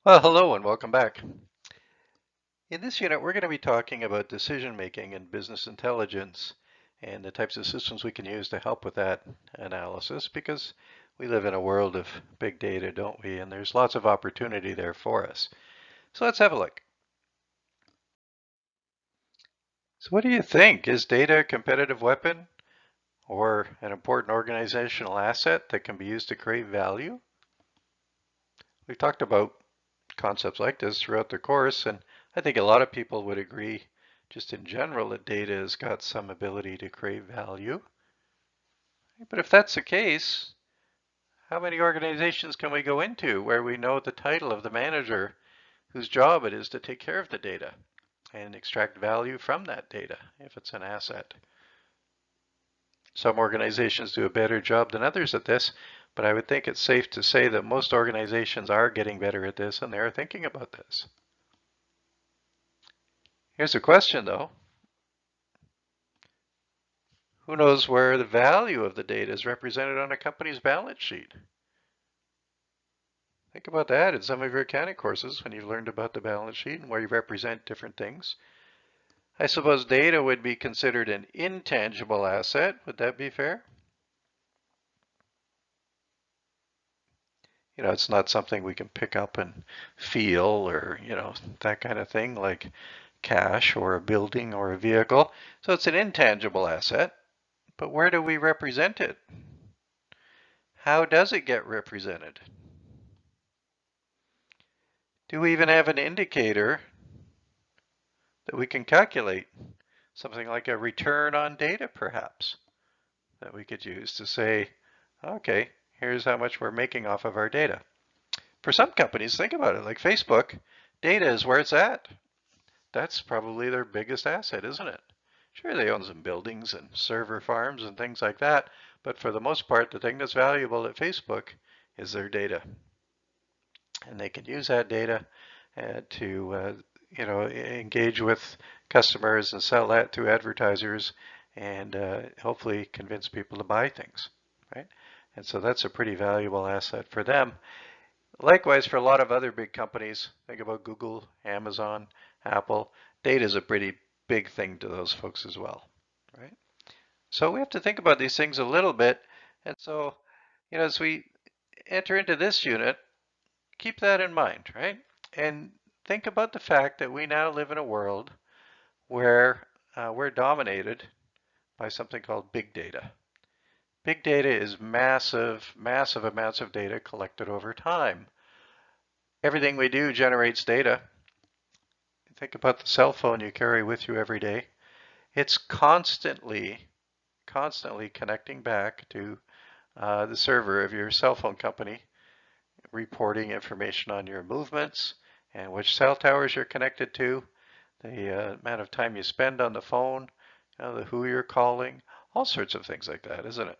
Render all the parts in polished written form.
Well, hello and welcome back. In this unit, we're going to be talking about decision making and business intelligence and the types of systems we can use to help with that analysis because we live in a world of big data, don't we? And there's lots of opportunity there for us. So let's have a look. So what do you think? Is data a competitive weapon or an important organizational asset that can be used to create value? We've talked about concepts like this throughout the course, and I think a lot of people would agree, just in general, that data has got some ability to create value. But if that's the case, how many organizations can we go into where we know the title of the manager whose job it is to take care of the data and extract value from that data if it's an asset? Some organizations do a better job than others at this, but I would think it's safe to say that most organizations are getting better at this and they're thinking about this. Here's a question though. Who knows where the value of the data is represented on a company's balance sheet? Think about that in some of your accounting courses when you've learned about the balance sheet and where you represent different things. I suppose data would be considered an intangible asset. Would that be fair? It's not something we can pick up and feel or, that kind of thing like cash or a building or a vehicle. So it's an intangible asset. But where do we represent it? How does it get represented? Do we even have an indicator that we can calculate? Something like a return on data, perhaps, that we could use to say, okay, here's how much we're making off of our data. For some companies, think about it, like Facebook, data is where it's at. That's probably their biggest asset, isn't it? Sure, they own some buildings and server farms and things like that, but for the most part, the thing that's valuable at Facebook is their data. And they can use that data to engage with customers and sell that to advertisers and hopefully convince people to buy things, right? And so that's a pretty valuable asset for them. Likewise, for a lot of other big companies, think about Google, Amazon, Apple, data is a pretty big thing to those folks as well, right? So we have to think about these things a little bit. And so, as we enter into this unit, keep that in mind, right? And think about the fact that we now live in a world where we're dominated by something called big data. Big data is massive, massive amounts of data collected over time. Everything we do generates data. Think about the cell phone you carry with you every day. It's constantly connecting back to the server of your cell phone company, reporting information on your movements and which cell towers you're connected to, the amount of time you spend on the phone, who you're calling, all sorts of things like that, isn't it?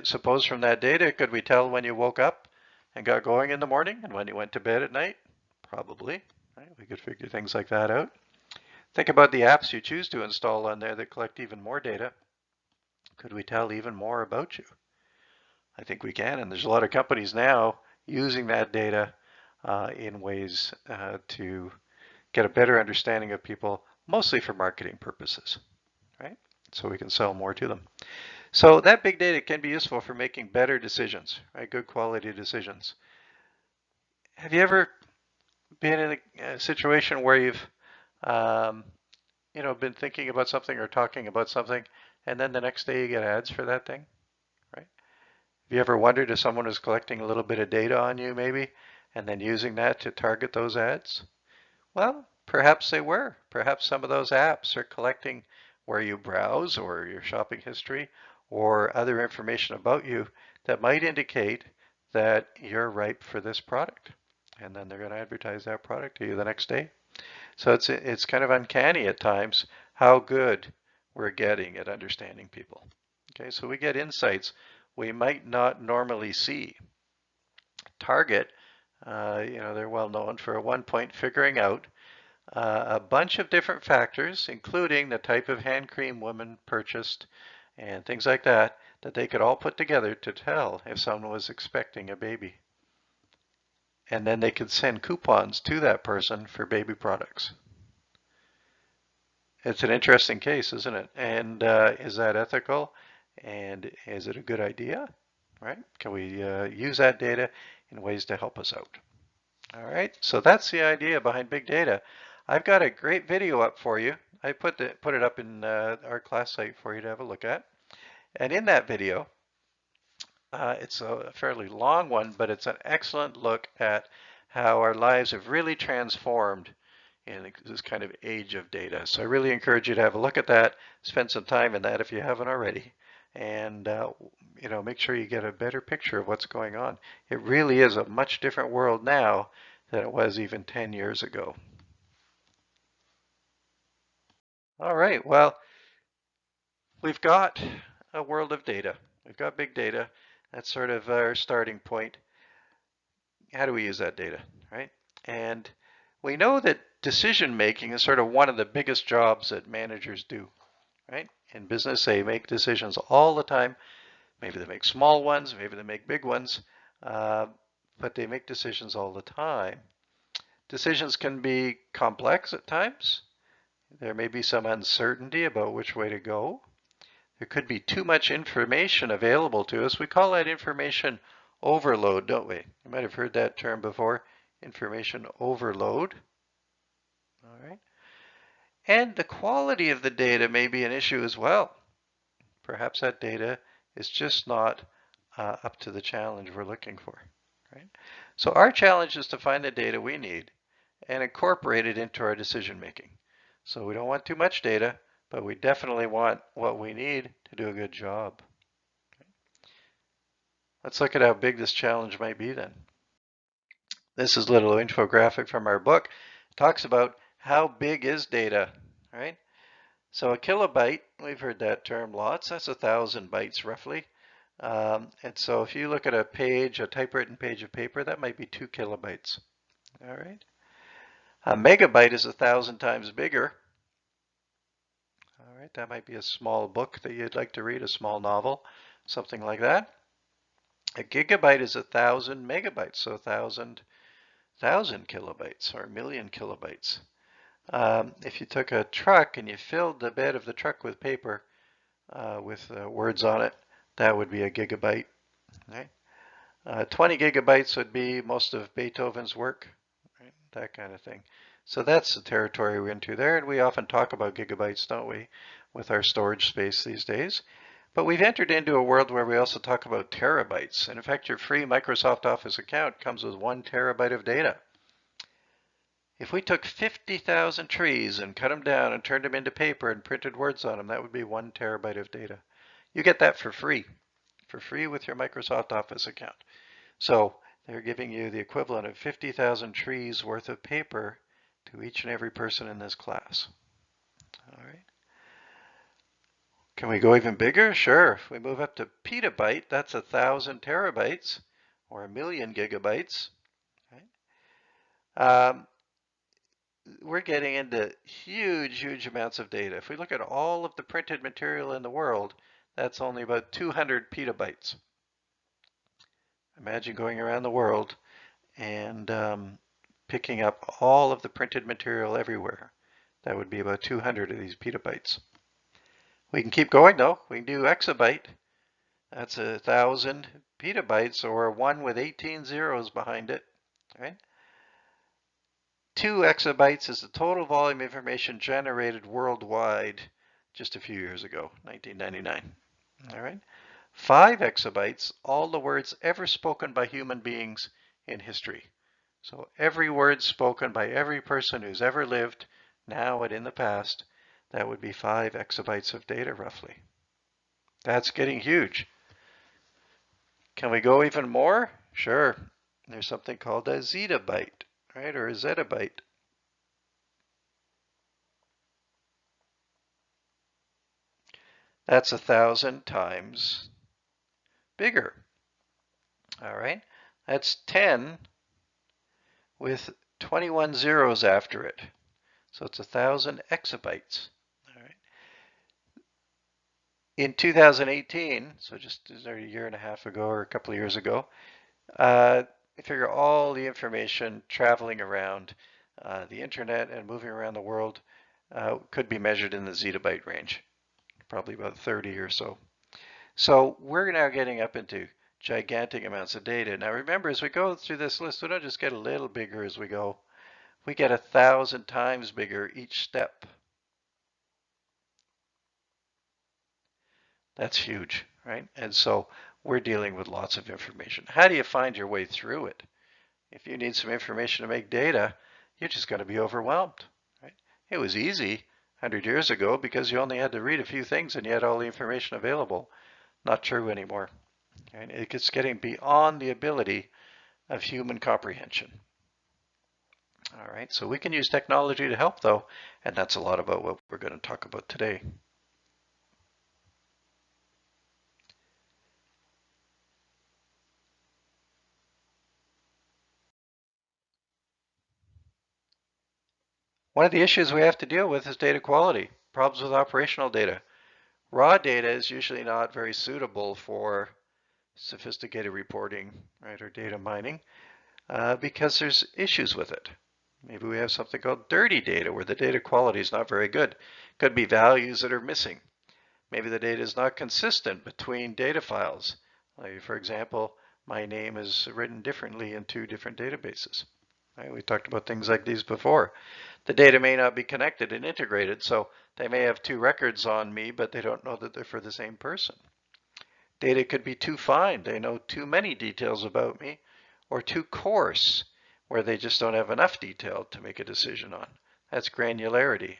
Suppose from that data, could we tell when you woke up and got going in the morning and when you went to bed at night? Probably. Right? We could figure things like that out. Think about the apps you choose to install on there that collect even more data. Could we tell even more about you? I think we can, and there's a lot of companies now using that data in ways to get a better understanding of people, mostly for marketing purposes, right? So we can sell more to them. So that big data can be useful for making better decisions, right? Good quality decisions. Have you ever been in a situation where you've, um, been thinking about something or talking about something, and then the next day you get ads for that thing, right? Have you ever wondered if someone was collecting a little bit of data on you, maybe, and then using that to target those ads? Well, perhaps they were. Perhaps some of those apps are collecting where you browse or your shopping history or other information about you that might indicate that you're ripe for this product. And then they're going to advertise that product to you the next day. So it's kind of uncanny at times how good we're getting at understanding people. Okay, so we get insights we might not normally see. Target, they're well known for at one point figuring out a bunch of different factors, including the type of hand cream women purchased and things like that, that they could all put together to tell if someone was expecting a baby. and then they can send coupons to that person for baby products. It's an interesting case, isn't it? And is that ethical? And is it a good idea? Right? Can we use that data in ways to help us out? All right, so that's the idea behind big data. I've got a great video up for you. I put it up in our class site for you to have a look at. And in that video, it's a fairly long one, but it's an excellent look at how our lives have really transformed in this kind of age of data. So I really encourage you to have a look at that, spend some time in that if you haven't already, and make sure you get a better picture of what's going on. It really is a much different world now than it was even 10 years ago. All right, well, we've got a world of data. We've got big data. That's sort of our starting point. How do we use that data, right? And we know that decision making is sort of one of the biggest jobs that managers do, right? In business, they make decisions all the time. Maybe they make small ones, maybe they make big ones, but they make decisions all the time. Decisions can be complex at times. There may be some uncertainty about which way to go. There could be too much information available to us. We call that information overload, don't we? You might have heard that term before, information overload. All right. And the quality of the data may be an issue as well. Perhaps that data is just not up to the challenge we're looking for. Right? So our challenge is to find the data we need and incorporate it into our decision making. So we don't want too much data, but we definitely want what we need to do a good job. Let's look at how big this challenge might be then. This is a little infographic from our book. It talks about how big is data, right? So a kilobyte, we've heard that term lots, that's 1,000 bytes roughly. And so if you look at a page, a typewritten page of paper, that might be 2 kilobytes. All right. A megabyte is 1,000 times bigger. All right, that might be a small book that you'd like to read, a small novel, something like that. A gigabyte is 1,000 megabytes, so 1,000 kilobytes or a million kilobytes. If you took a truck and you filled the bed of the truck with paper with words on it, that would be a gigabyte. Right? 20 gigabytes would be most of Beethoven's work, right? That kind of thing. So that's the territory we're into there, and we often talk about gigabytes, don't we, with our storage space these days. But we've entered into a world where we also talk about terabytes. And in fact, your free Microsoft Office account comes with 1 terabyte of data. If we took 50,000 trees and cut them down and turned them into paper and printed words on them, that would be 1 terabyte of data. You get that for free with your Microsoft Office account. So they're giving you the equivalent of 50,000 trees worth of paper to each and every person in this class. All right. Can we go even bigger? Sure. If we move up to petabyte, that's 1,000 terabytes or a million gigabytes. Right? We're getting into huge amounts of data. If we look at all of the printed material in the world, that's only about 200 petabytes. Imagine going around the world and picking up all of the printed material everywhere. That would be about 200 of these petabytes. We can keep going though. We can do exabyte. That's 1,000 petabytes, or 1 with 18 zeros behind it. Right? 2 exabytes is the total volume of information generated worldwide just a few years ago, 1999. All right. 5 exabytes, all the words ever spoken by human beings in history. So every word spoken by every person who's ever lived, now and in the past, that would be 5 exabytes of data roughly. That's getting huge. Can we go even more? Sure. There's something called a zettabyte, right, or a zettabyte. That's 1,000 times bigger. All right. That's 10 with 21 zeros after it. So it's 1,000 exabytes. All right. In 2018, so just a year and a half ago or a couple of years ago, we figure all the information traveling around the internet and moving around the world could be measured in the zettabyte range, probably about 30 or so. So we're now getting up into gigantic amounts of data. Now remember, as we go through this list, we don't just get a little bigger as we go. We get 1,000 times bigger each step. That's huge, right? And so we're dealing with lots of information. How do you find your way through it? If you need some information to make data, you're just going to be overwhelmed, right? It was easy 100 years ago because you only had to read a few things and you had all the information available. Not true anymore. Right? It's getting beyond the ability of human comprehension. All right, so we can use technology to help though, and that's a lot about what we're going to talk about today. One of the issues we have to deal with is data quality, problems with operational data. Raw data is usually not very suitable for sophisticated reporting, right, or data mining, because there's issues with it. Maybe we have something called dirty data where the data quality is not very good. Could be values that are missing. Maybe the data is not consistent between data files. Like for example, my name is written differently in 2 different databases. Right? We talked about things like these before. The data may not be connected and integrated, so they may have 2 records on me, but they don't know that they're for the same person. Data could be too fine. They know too many details about me, or too coarse, where they just don't have enough detail to make a decision on. That's granularity.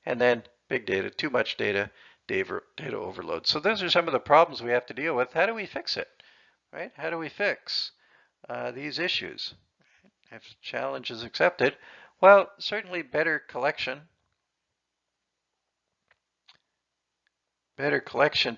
And then big data, too much data, data overload. So those are some of the problems we have to deal with. How do we fix it, right? How do we fix these issues? If challenge is accepted, well, certainly better collection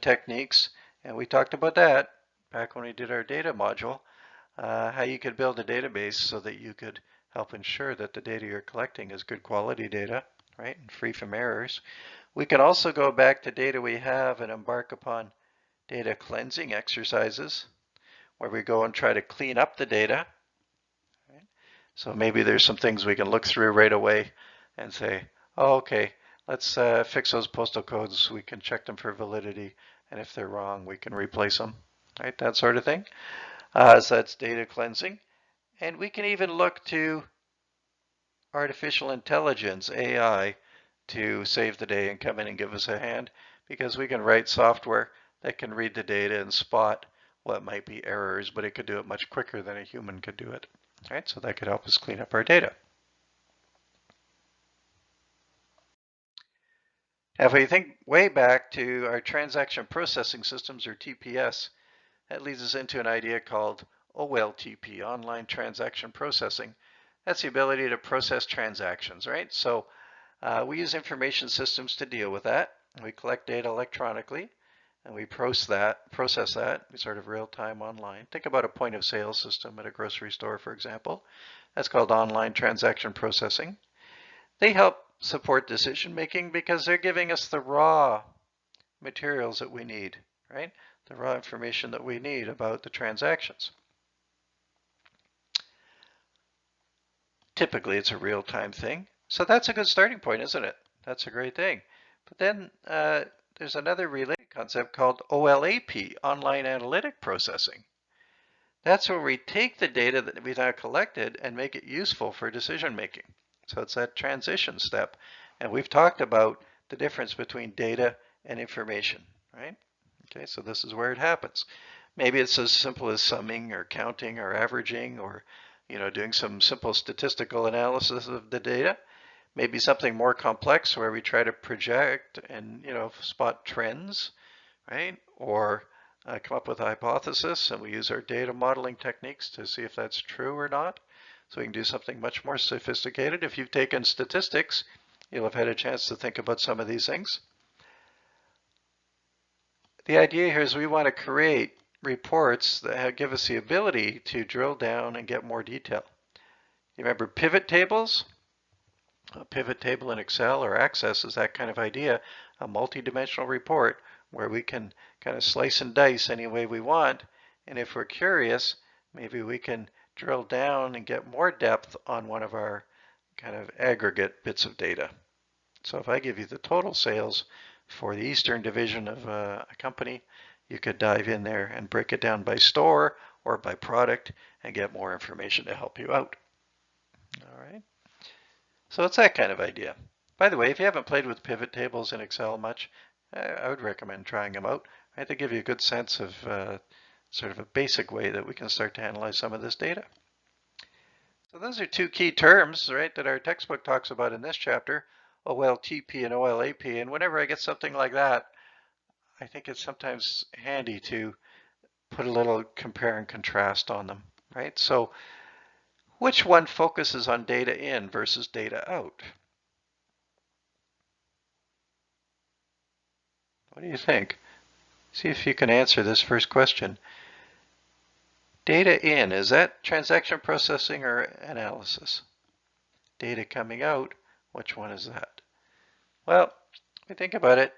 techniques, and we talked about that back when we did our data module, how you could build a database so that you could help ensure that the data you're collecting is good quality data, right, and free from errors. We can also go back to data we have and embark upon data cleansing exercises where we go and try to clean up the data. Right? So maybe there's some things we can look through right away and say, oh, okay, let's fix those postal codes. We can check them for validity, and if they're wrong, we can replace them, right? That sort of thing. So that's data cleansing. And we can even look to artificial intelligence, AI, to save the day and come in and give us a hand, because we can write software that can read the data and spot what might be errors, but it could do it much quicker than a human could do it. Right? So that could help us clean up our data. Now, if we think way back to our transaction processing systems, or TPS, that leads us into an idea called OLTP, online transaction processing. That's the ability to process transactions, right? So we use information systems to deal with that. We collect data electronically, and we process that sort of real time online. Think about a point of sale system at a grocery store, for example. That's called online transaction processing. They help support decision making because they're giving us the raw materials that we need, right? The raw information that we need about the transactions. Typically, it's a real-time thing. So that's a good starting point, isn't it? That's a great thing. But then there's another related concept called OLAP, online analytic processing. That's where we take the data that we've now collected and make it useful for decision making. So it's that transition step. And we've talked about the difference between data and information, right? Okay, so this is where it happens. Maybe it's as simple as summing or counting or averaging, or doing some simple statistical analysis of the data. Maybe something more complex where we try to project and spot trends, right? Or come up with a hypothesis, and we use our data modeling techniques to see if that's true or not. So we can do something much more sophisticated. If you've taken statistics, you'll have had a chance to think about some of these things. The idea here is we want to create reports that give us the ability to drill down and get more detail. You remember pivot tables? A pivot table in Excel or Access is that kind of idea, a multi-dimensional report where we can kind of slice and dice any way we want. And if we're curious, maybe we can drill down and get more depth on one of our kind of aggregate bits of data. So if I give you the total sales for the Eastern division of a company, you could dive in there and break it down by store or by product and get more information to help you out. All right. So it's that kind of idea. By the way, if you haven't played with pivot tables in Excel much, I would recommend trying them out. They give you a good sense of sort of a basic way that we can start to analyze some of this data. So those are two key terms, right, that our textbook talks about in this chapter, OLTP and OLAP. And whenever I get something like that, I think it's sometimes handy to put a little compare and contrast on them, right? So which one focuses on data in versus data out? What do you think? See if you can answer this first question. Data in, is that transaction processing or analysis? Data coming out, which one is that? Well, if you think about it,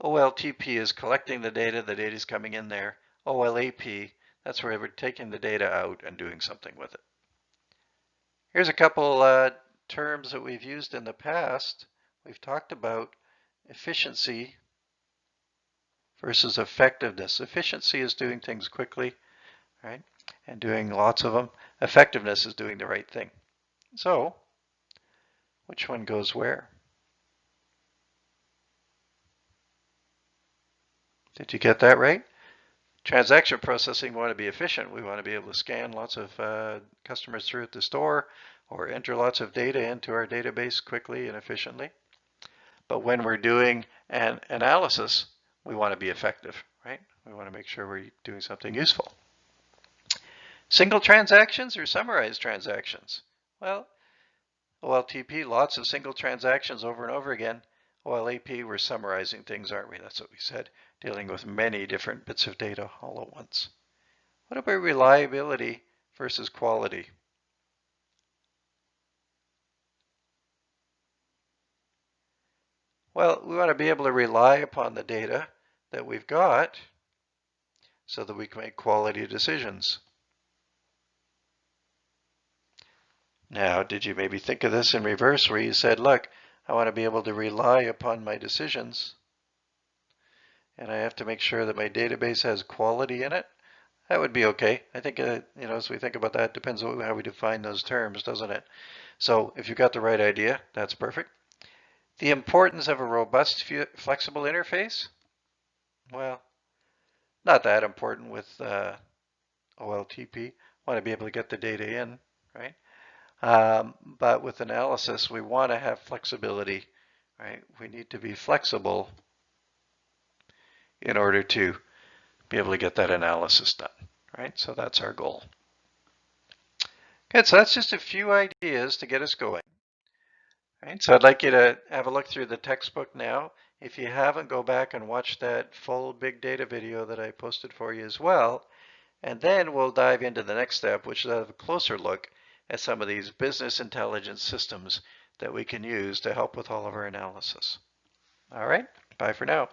OLTP is collecting the data is coming in there. OLAP, that's where we're taking the data out and doing something with it. Here's a couple terms that we've used in the past. We've talked about efficiency versus effectiveness. Efficiency is doing things quickly, right, and doing lots of them. Effectiveness is doing the right thing. So, which one goes where? Did you get that right? Transaction processing, we want to be efficient. We want to be able to scan lots of customers through at the store or enter lots of data into our database quickly and efficiently. But when we're doing an analysis, we want to be effective, right? We want to make sure we're doing something useful. Single transactions or summarized transactions? Well, OLTP, lots of single transactions over and over again. OLAP, we're summarizing things, aren't we? That's what we said, dealing with many different bits of data all at once. What about reliability versus quality? Well, we want to be able to rely upon the data that we've got so that we can make quality decisions. Now, did you maybe think of this in reverse where you said, look, I want to be able to rely upon my decisions and I have to make sure that my database has quality in it? That would be okay. I think, as we think about that, it depends on how we define those terms, doesn't it? So if you got the right idea, that's perfect. The importance of a robust, flexible interface? Well, not that important with OLTP. Want to be able to get the data in, right? But with analysis, we want to have flexibility, right? We need to be flexible in order to be able to get that analysis done, right? So that's our goal. Good, so that's just a few ideas to get us going. Right, so I'd like you to have a look through the textbook now. If you haven't, go back and watch that full big data video that I posted for you as well. And then we'll dive into the next step, which is have a closer look at some of these business intelligence systems that we can use to help with all of our analysis. All right, bye for now.